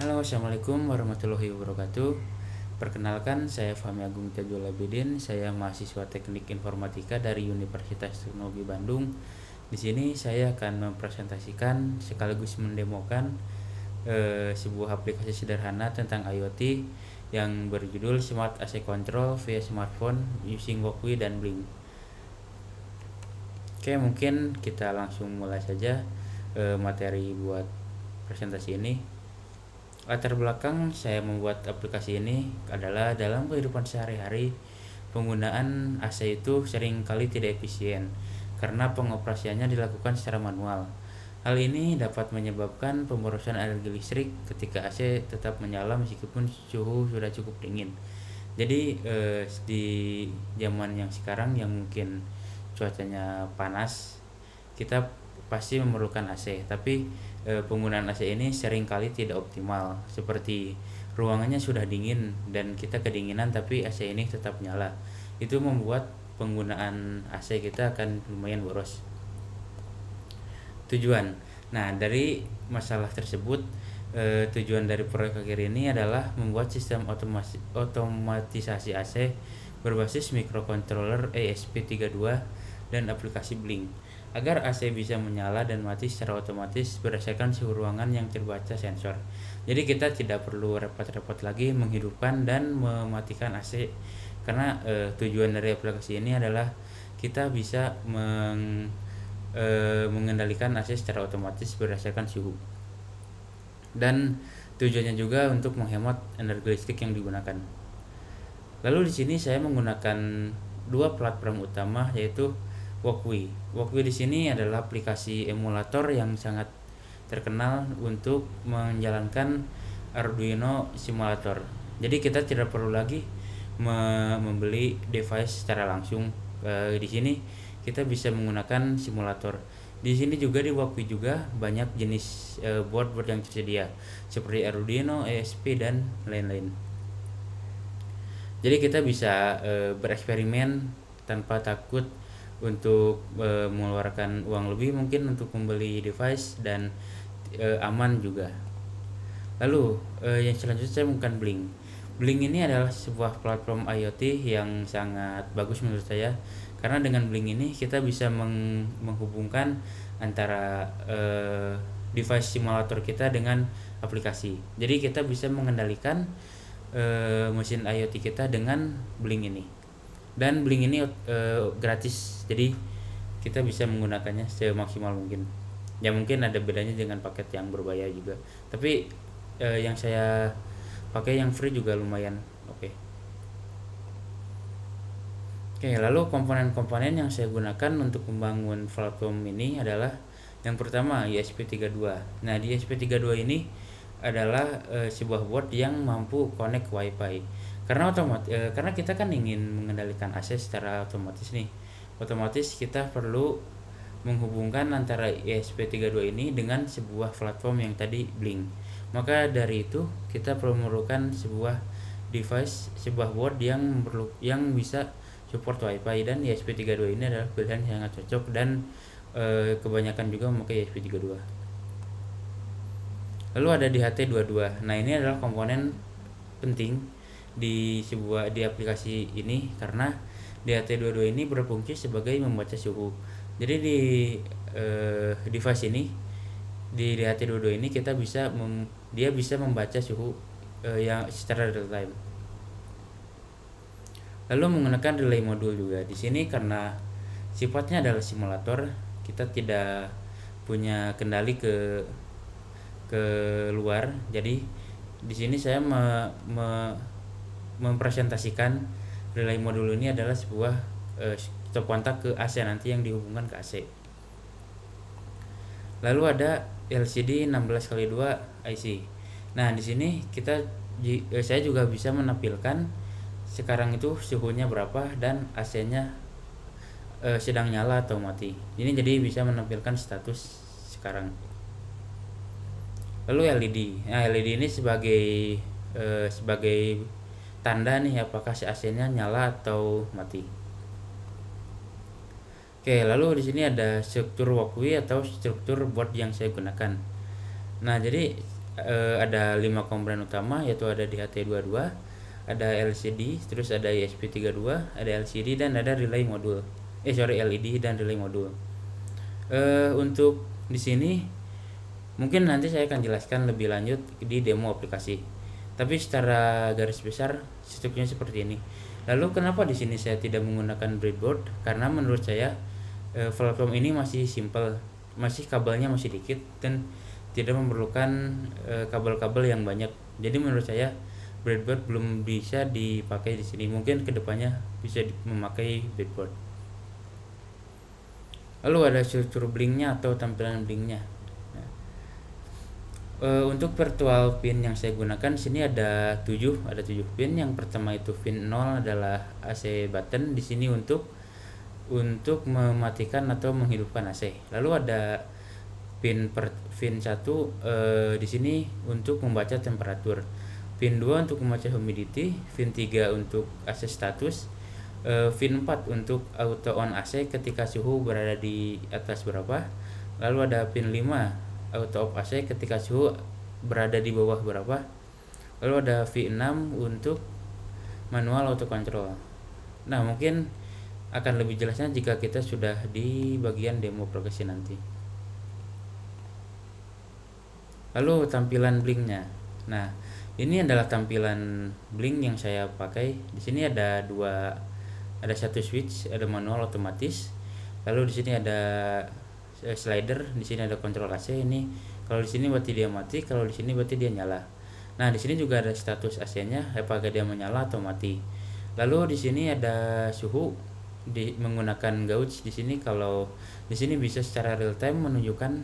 Halo, assalamualaikum warahmatullahi wabarakatuh. Perkenalkan, saya Fahmi Agung Tajul Abidin. Saya mahasiswa Teknik Informatika dari Universitas Teknologi Bandung. Di sini saya akan mempresentasikan sekaligus mendemokan sebuah aplikasi sederhana tentang IoT yang berjudul Smart AC Control via Smartphone using Walkwi dan Blink. Oke, mungkin kita langsung mulai saja materi buat presentasi ini. Latar belakang saya membuat aplikasi ini adalah dalam kehidupan sehari-hari, penggunaan AC itu sering kali tidak efisien karena pengoperasiannya dilakukan secara manual. Hal ini dapat menyebabkan pemborosan energi listrik ketika AC tetap menyala meskipun suhu sudah cukup dingin. Jadi di zaman yang sekarang yang mungkin cuacanya panas, kita pasti memerlukan AC, tapi penggunaan AC ini seringkali tidak optimal, seperti ruangannya sudah dingin dan kita kedinginan tapi AC ini tetap nyala. Itu membuat penggunaan AC kita akan lumayan boros. Tujuan. Nah, dari masalah tersebut, tujuan dari proyek akhir ini adalah membuat sistem otomatisasi AC berbasis microcontroller ESP32 dan aplikasi Blink agar AC bisa menyala dan mati secara otomatis berdasarkan suhu ruangan yang terbaca sensor. Jadi kita tidak perlu repot-repot lagi menghidupkan dan mematikan AC karena tujuan dari aplikasi ini adalah kita bisa mengendalikan AC secara otomatis berdasarkan suhu. Dan tujuannya juga untuk menghemat energi listrik yang digunakan. Lalu di sini saya menggunakan dua platform utama, yaitu Walkwi. Walkwi di sini adalah aplikasi emulator yang sangat terkenal untuk menjalankan Arduino simulator. Jadi kita tidak perlu lagi membeli device secara langsung. Di sini kita bisa menggunakan simulator. Di sini juga di Walkwi juga banyak jenis board yang tersedia seperti Arduino, ESP dan lain-lain. Jadi kita bisa bereksperimen tanpa takut untuk mengeluarkan uang lebih mungkin untuk membeli device dan aman juga. Lalu yang selanjutnya saya menggunakan Blink. Blink ini adalah sebuah platform IoT yang sangat bagus menurut saya karena dengan Blink ini kita bisa menghubungkan antara device simulator kita dengan aplikasi. Jadi kita bisa mengendalikan mesin IoT kita dengan Blink ini. Dan Blink ini gratis, jadi kita bisa menggunakannya semaksimal mungkin. Ya mungkin ada bedanya dengan paket yang berbayar juga. Tapi yang saya pakai yang free juga lumayan oke. Oke, lalu komponen-komponen yang saya gunakan untuk membangun platform ini adalah yang pertama ESP32. Nah, di ESP32 ini adalah sebuah board yang mampu connect WiFi. Karena kita kan ingin mengendalikan akses secara otomatis nih. Otomatis kita perlu menghubungkan antara ESP32 ini dengan sebuah platform yang tadi Blink. Maka dari itu kita perlu memerlukan sebuah device, sebuah board yang bisa support WiFi, dan ESP32 ini adalah pilihan yang sangat cocok dan kebanyakan juga memakai ESP32. Lalu ada di HT22. Nah, ini adalah komponen penting di aplikasi ini karena DHT22 ini berfungsi sebagai membaca suhu. Jadi di device ini, di DHT22 ini kita dia bisa membaca suhu yang secara real time. Lalu menggunakan relay modul juga. Di sini karena sifatnya adalah simulator, kita tidak punya kendali ke luar. Jadi di sini saya mempresentasikan relay modul ini adalah sebuah stop kontak ke AC nanti yang dihubungkan ke AC. Lalu ada LCD 16x2 IC. Nah, di sini saya juga bisa menampilkan sekarang itu suhunya berapa dan AC-nya sedang nyala atau mati. Ini jadi bisa menampilkan status sekarang. Lalu LED. Nah, LED ini sebagai tanda nih apakah si AC-nya nyala atau mati. Oke, lalu di sini ada struktur Walkwi atau struktur board yang saya gunakan. Nah, jadi ada 5 komponen utama, yaitu ada DHT22, ada LCD, terus ada ESP32, ada LCD, dan ada relay modul. LED dan relay modul. Untuk di sini mungkin nanti saya akan jelaskan lebih lanjut di demo aplikasi. Tapi secara garis besar strukturnya seperti ini. Lalu kenapa di sini saya tidak menggunakan breadboard? Karena menurut saya platform ini masih simple, masih kabelnya masih dikit dan tidak memerlukan kabel-kabel yang banyak. Jadi menurut saya breadboard belum bisa dipakai di sini. Mungkin kedepannya bisa memakai breadboard. Lalu ada struktur blinknya atau tampilan blinknya. Untuk virtual pin yang saya gunakan sini ada 7 pin. Yang pertama itu pin 0 adalah AC button di sini untuk mematikan atau menghidupkan AC. Lalu ada pin 1 di sini untuk membaca temperatur. Pin 2 untuk membaca humidity, pin 3 untuk AC status, pin 4 untuk auto on AC ketika suhu berada di atas berapa. Lalu ada pin 5 auto off AC ketika suhu berada di bawah berapa. Lalu ada V6 untuk manual auto control. Nah, mungkin akan lebih jelasnya jika kita sudah di bagian demo aplikasi nanti. Lalu tampilan blinknya. Nah, ini adalah tampilan blink yang saya pakai. Di sini ada satu switch, ada manual otomatis. Lalu di sini ada slider, di sini ada kontrol AC. Ini kalau di sini berarti dia mati, kalau di sini berarti dia nyala. Nah, di sini juga ada status AC-nya, apakah dia menyala atau mati. Lalu di sini ada suhu menggunakan gauge. Di sini kalau di sini bisa secara real time menunjukkan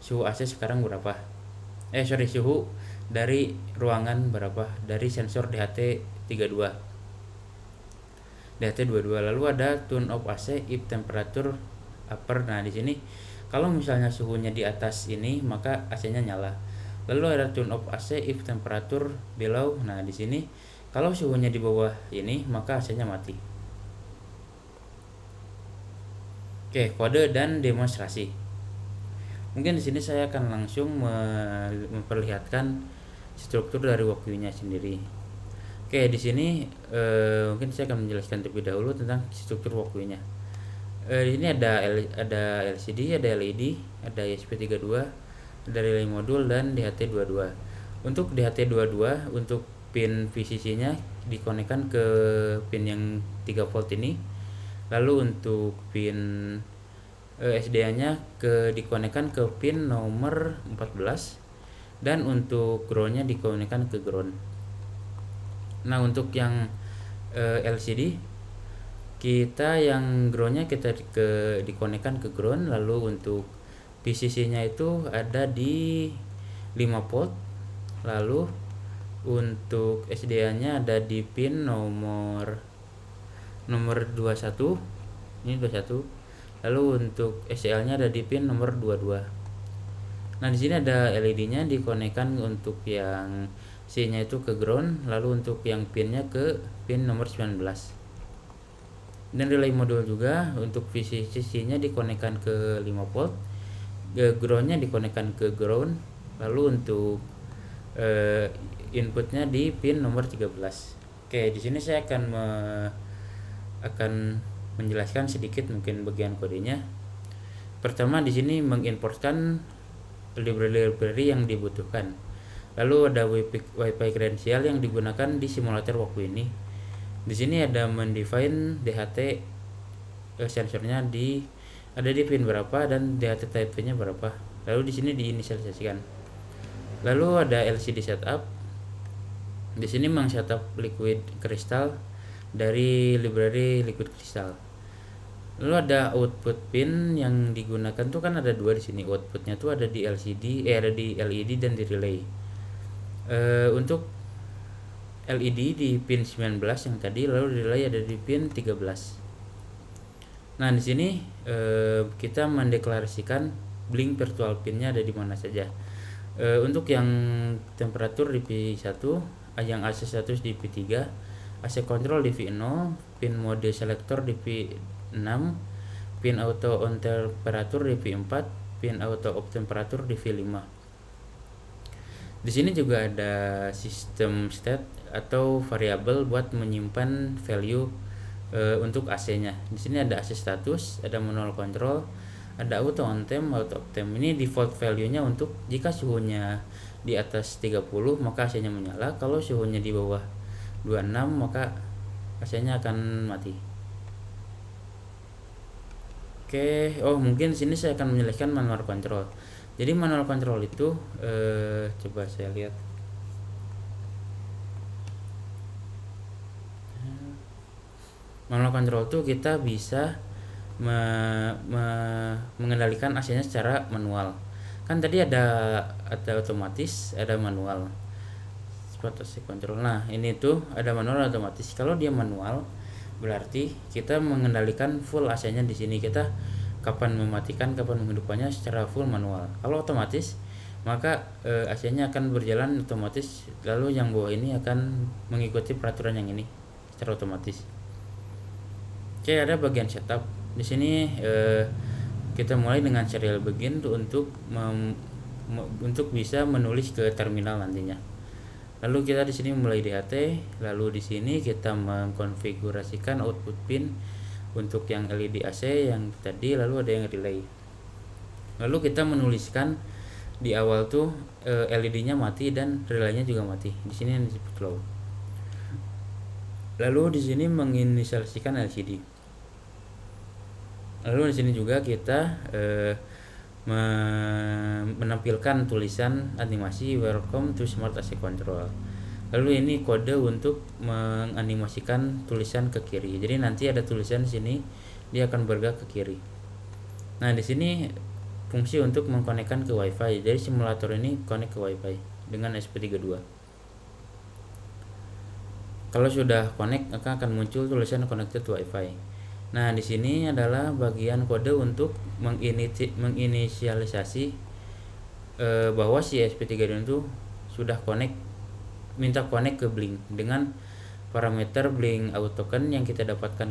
suhu AC sekarang berapa. Suhu dari ruangan berapa, dari sensor DHT22. Lalu ada turn off AC if temperature upper. Nah, di sini kalau misalnya suhunya di atas ini maka AC-nya nyala. Lalu ada turn off AC if temperature below. Nah, di sini kalau suhunya di bawah ini maka AC-nya mati. Oke, kode dan demonstrasi. Mungkin di sini saya akan langsung memperlihatkan struktur dari walkview-nya sendiri. Oke, di sini mungkin saya akan menjelaskan terlebih dahulu tentang struktur walkview-nya. Di sini ada LCD, ada LED, ada ESP32, ada relay modul, dan DHT22. Untuk DHT22 untuk pin VCC-nya dikonekkan ke pin yang 3 volt ini. Lalu untuk pin SDA-nya dikonekkan ke pin nomor 14, dan untuk ground-nya dikonekkan ke ground. Nah, untuk yang LCD kita yang ground-nya kita dikonekkan ke ground. Lalu untuk VCC-nya itu ada di 5 volt. Lalu untuk SDA-nya ada di pin nomor 21. Ini 21. Lalu untuk SCL-nya ada di pin nomor 22. Nah, di sini ada LED-nya dikonekkan untuk yang C-nya itu ke ground, lalu untuk yang pin-nya ke pin nomor 19. Dan relay modul juga untuk VCC-nya dikonekkan ke 5 volt, ground-nya dikonekkan ke ground, lalu untuk inputnya di pin nomor 13. Oke, di sini saya akan menjelaskan sedikit mungkin bagian kodenya. Pertama, di sini menginportkan library yang dibutuhkan. Lalu ada WiFi kredensial yang digunakan di simulator walkview ini. Di sini ada mendefine DHT sensornya ada di pin berapa dan DHT type-nya berapa. Lalu di sini diinisialisasikan. Lalu ada LCD setup. Di sini setup liquid crystal dari library liquid crystal. Lalu ada output pin yang digunakan tuh kan ada 2 di sini. Outputnya tuh ada di ada di LED dan di relay. Untuk LED di pin 19 yang tadi, lalu relay ada di pin 13. Nah, di sini kita mendeklarasikan blink virtual pinnya ada di mana saja. Untuk yang temperatur di P1, yang AC status di P3, AC control di V0, pin mode selector di P6, pin auto on temperatur di V4, pin auto off temperatur di V5. Di sini juga ada sistem state atau variabel buat menyimpan value untuk AC-nya. Di sini ada AC status, ada manual control, ada auto on temp, auto off temp. Ini default value-nya untuk jika suhunya di atas 30 maka AC-nya menyala, kalau suhunya di bawah 26 maka AC-nya akan mati. Oke, mungkin sini saya akan menjelaskan manual control. Jadi manual control itu coba saya lihat. Manual control itu kita bisa mengendalikan AC-nya secara manual. Kan tadi ada otomatis, ada manual. Spot AC control. Nah, ini tuh ada manual otomatis. Kalau dia manual berarti kita mengendalikan full AC-nya di sini. Kita kapan mematikan, kapan menghidupkannya secara full manual. Kalau otomatis maka AC-nya akan berjalan otomatis, lalu yang bawah ini akan mengikuti peraturan yang ini secara otomatis. Oke, ada bagian setup. Di sini kita mulai dengan serial begin untuk bisa menulis ke terminal nantinya. Lalu kita di sini mulai DHT, lalu di sini kita mengkonfigurasikan output pin untuk yang LED AC yang tadi, lalu ada yang relay. Lalu kita menuliskan di awal tuh LED-nya mati dan relaynya juga mati. Di sini yang disebut low. Lalu di sini menginisialisasikan LCD. Lalu di sini juga kita menampilkan tulisan animasi welcome to smart AC control. Lalu ini kode untuk menganimasikan tulisan ke kiri. Jadi nanti ada tulisan di sini, dia akan bergerak ke kiri. Nah, di sini fungsi untuk mengkonekkan ke WiFi. Jadi simulator ini connect ke WiFi dengan SP32. Kalau sudah connect maka akan muncul tulisan connected to WiFi. Nah, di sini adalah bagian kode untuk menginisialisasi bahwa si SP32 itu sudah minta connect ke Blink dengan parameter Blink auto token yang kita dapatkan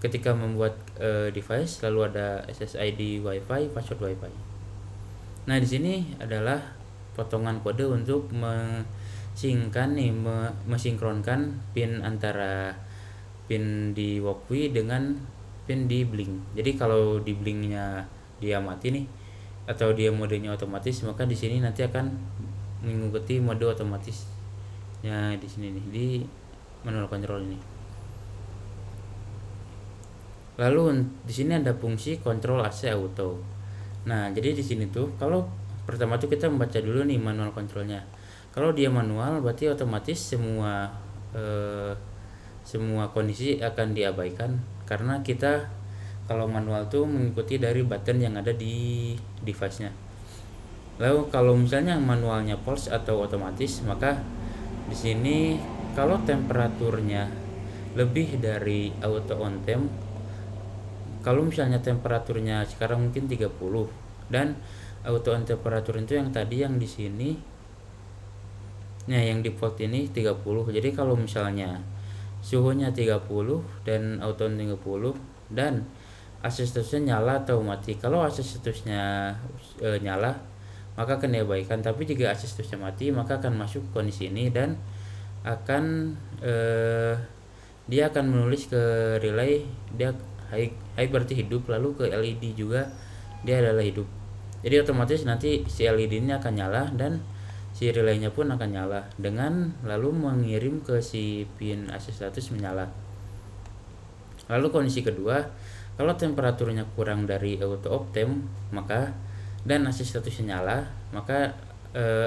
ketika membuat device, lalu ada SSID WiFi, password WiFi. Nah, di sini adalah potongan kode untuk mesinkronkan pin antara pin di Walkway dengan pin di Blink. Jadi kalau di Blinknya dia mati nih atau dia modenya otomatis, maka di sini nanti akan mengikuti mode otomatisnya di sini nih, di manual control ini. Lalu di sini ada fungsi control AC auto. Nah, jadi di sini tuh kalau pertama tuh kita membaca dulu nih manual controlnya. Kalau dia manual berarti otomatis semua kondisi akan diabaikan, karena kita kalau manual tuh mengikuti dari button yang ada di device-nya. Lalu kalau misalnya manualnya pulse atau otomatis, maka di sini kalau temperaturnya lebih dari auto on temp, kalau misalnya temperaturnya sekarang mungkin 30 dan auto on temperatur itu yang tadi yang di sini, nah yang default ini 30. Jadi kalau misalnya suhunya 30 dan auto on 30 dan AC statusnya nyala atau mati. Kalau AC statusnya nyala maka akan diabaikan, tapi jika AC statusnya mati maka akan masuk kondisi ini dan akan dia akan menulis ke relay, dia high berarti hidup, lalu ke LED juga dia adalah hidup. Jadi otomatis nanti si LED ini akan nyala dan si relaynya pun akan nyala dengan lalu mengirim ke si pin AC status menyala. Lalu kondisi kedua, kalau temperaturnya kurang dari auto off temp maka dan AC statusnya nyala, maka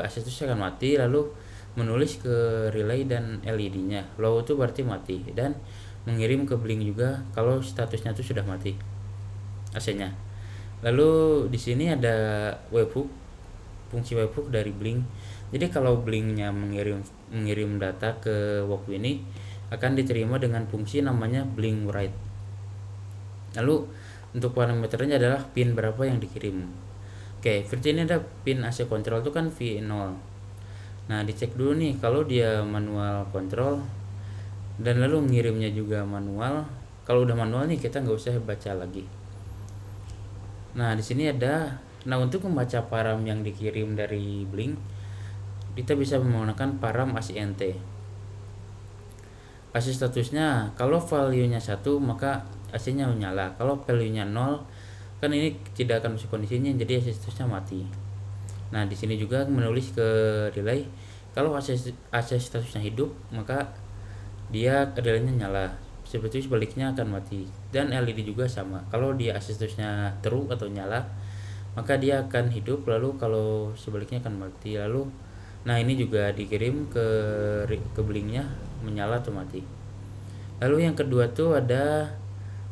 AC statusnya akan mati lalu menulis ke relay dan LED-nya. Low itu berarti mati dan mengirim ke Blink juga kalau statusnya itu sudah mati AC-nya. Lalu di sini ada webhook, fungsi webhook dari Blink. Jadi kalau Blink-nya mengirim data ke Walkway ini akan diterima dengan fungsi namanya Blink write. Lalu untuk parameternya adalah pin berapa yang dikirim. Oke, seperti ini ada pin AC control itu kan V0. Nah, dicek dulu nih kalau dia manual control dan lalu ngirimnya juga manual. Kalau udah manual nih kita nggak usah baca lagi. Nah, di sini ada Nah, untuk membaca param yang dikirim dari Blink, kita bisa menggunakan param ACNT. AC statusnya kalau value-nya 1 maka AC-nya menyala. Kalau value-nya 0 kan ini tidak akan masuk kondisinya, jadi AC statusnya mati. Nah, di sini juga menulis ke relay kalau AC statusnya hidup maka dia relaynya nyala. Seperti sebaliknya akan mati. Dan LED juga sama. Kalau dia AC statusnya true atau nyala maka dia akan hidup, lalu kalau sebaliknya akan mati. Lalu nah ini juga dikirim ke blinknya menyala atau mati. Lalu yang kedua tuh ada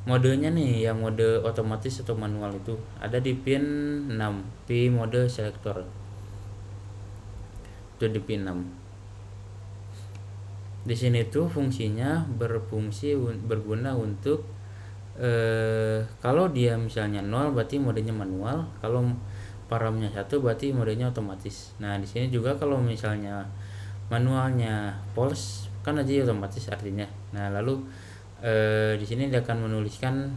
modenya nih, yang mode otomatis atau manual itu ada di pin 6, P mode selector itu di pin 6. Di sini tuh fungsinya berguna untuk kalau dia misalnya 0 berarti modenya manual, kalau paramnya 1 berarti modenya otomatis. Nah, di sini juga kalau misalnya manualnya false kan aja otomatis artinya. Nah, lalu di sini dia akan menuliskan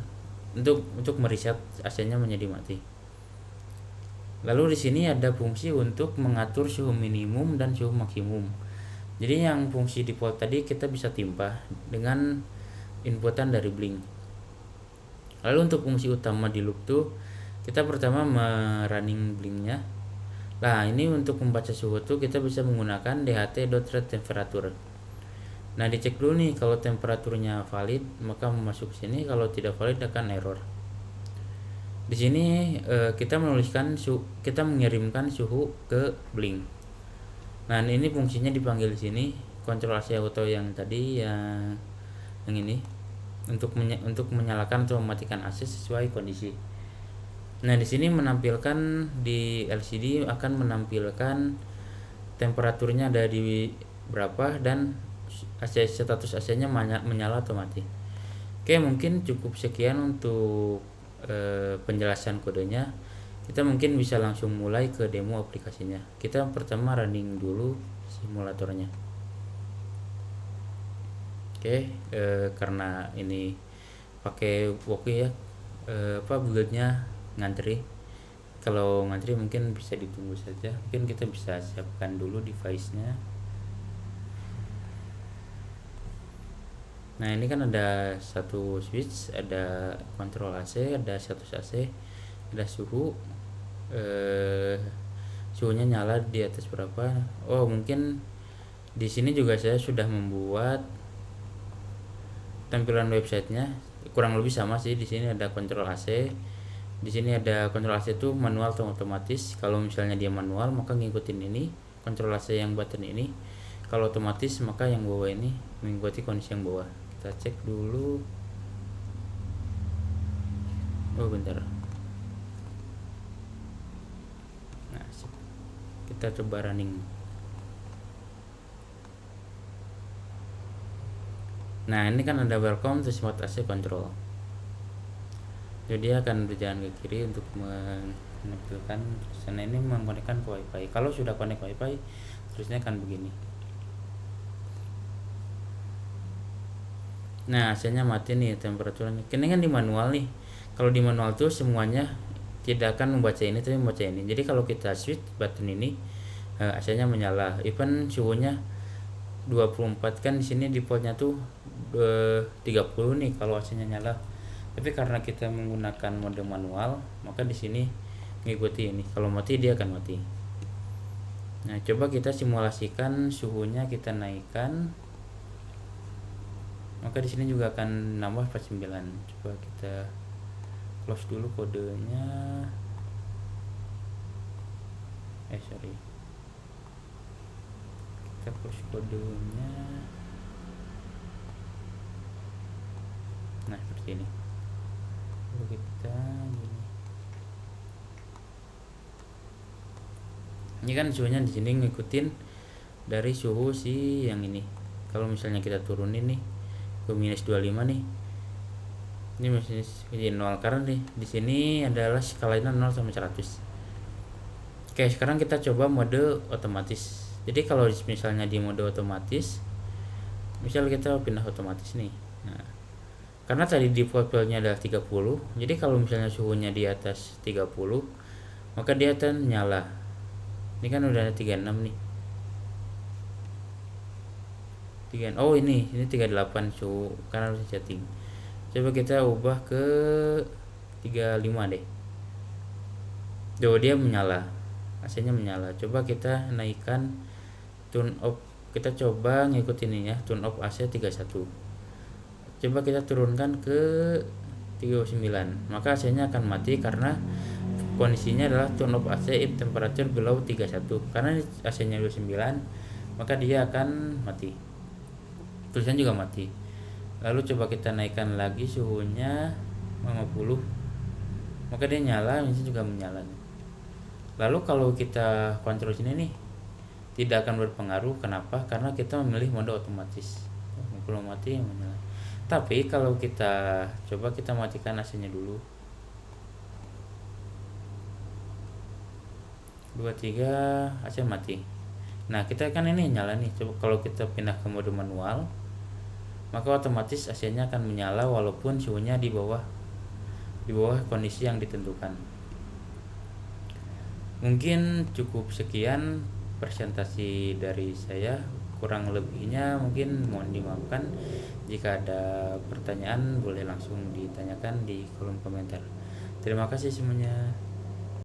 untuk mereset AC-nya menjadi mati. Lalu di sini ada fungsi untuk mengatur suhu minimum dan suhu maksimum. Jadi yang fungsi default tadi kita bisa timpah dengan inputan dari Blink. Lalu untuk fungsi utama di loop tuh kita pertama running Blinknya. Nah, ini untuk membaca suhu tuh kita bisa menggunakan dht.readTemperature. Nah, dicek dulu nih kalau temperaturnya valid maka masuk sini, kalau tidak valid akan error. Di sini kita mengirimkan suhu ke Blink. Nah, ini fungsinya dipanggil di sini kontrol AC auto yang tadi yang ini untuk menyalakan atau mematikan AC sesuai kondisi. Nah, di sini menampilkan di LCD akan menampilkan temperaturnya ada di berapa dan status AC-nya menyala atau mati. Oke, mungkin cukup sekian untuk penjelasan kodenya. Kita mungkin bisa langsung mulai ke demo aplikasinya. Kita pertama running dulu simulatornya. Oke, karena ini pakai Woki ya, buildnya ngantri. Kalau ngantri mungkin bisa ditunggu saja. Mungkin kita bisa siapkan dulu device-nya. Nah, ini kan ada satu switch, ada kontrol AC, ada status AC, ada suhu. Suhunya nyala di atas berapa. Oh, mungkin di sini juga saya sudah membuat tampilan websitenya kurang lebih sama sih. Di sini ada kontrol AC, di sini ada kontrol AC itu manual atau otomatis. Kalau misalnya dia manual maka ngikutin ini kontrol AC yang button ini, kalau otomatis maka yang bawah ini mengikuti kondisi yang bawah. Kita cek dulu. Oh, bentar. Nah, kita coba running. Nah, ini kan ada welcome to smart AC control. Jadi akan berjalan ke kiri untuk menampilkan sana ini mengkonekkan ke WiFi. Kalau sudah connect WiFi, terusnya akan begini. Nah, AC-nya mati nih temperaturnya. Ini kan di manual nih. Kalau di manual tuh semuanya tidak akan membaca ini tapi membaca ini. Jadi kalau kita switch button ini, AC-nya menyala. Even suhunya 24 kan di sini defaultnya tuh 30 nih kalau AC-nya nyala. Tapi karena kita menggunakan mode manual, maka di sini mengikuti ini. Kalau mati dia akan mati. Nah, coba kita simulasikan suhunya kita naikkan. Maka di sini juga akan nambah 49. Coba kita close dulu kodenya. Sorry. Kita close kodenya. Nah, seperti ini. Lalu kita gini. Ini kan suhunya di sini ngikutin dari suhu si yang ini. Kalau misalnya kita turunin nih ke minus 25 nih, ini masih 0 karena nih di sini adalah skalanya 0 sampai 100. Oke, sekarang kita coba mode otomatis. Jadi kalau misalnya di mode otomatis, misal kita pindah otomatis nih. Nah, karena tadi default value-nya adalah 30, jadi kalau misalnya suhunya di atas 30 maka dia akan nyala. Ini kan udah 36 nih. Oh ini 38 suhu karena harus setting. Coba kita ubah ke 35 deh. Dia menyala, AC-nya menyala. Coba kita naikkan tune off, kita coba ngikutin ini ya, tune off AC 31. Coba kita turunkan ke 39, maka AC-nya akan mati karena kondisinya adalah tune off AC if temperature below 31. Karena AC-nya 29, maka dia akan mati. Tulisan juga mati. Lalu coba kita naikkan lagi suhunya 50, maka dia nyala, ini juga menyala. Lalu kalau kita kontrol sini nih, tidak akan berpengaruh. Kenapa? Karena kita memilih mode otomatis. Kalau mati menyala. Tapi kalau kita coba kita matikan AC-nya dulu. 23 AC mati. Nah, kita kan ini nyala nih. Coba kalau kita pindah ke mode manual, maka otomatis AC-nya akan menyala walaupun suhunya di bawah kondisi yang ditentukan. Mungkin cukup sekian presentasi dari saya, kurang lebihnya mungkin mohon dimaafkan. Jika ada pertanyaan boleh langsung ditanyakan di kolom komentar. Terima kasih semuanya.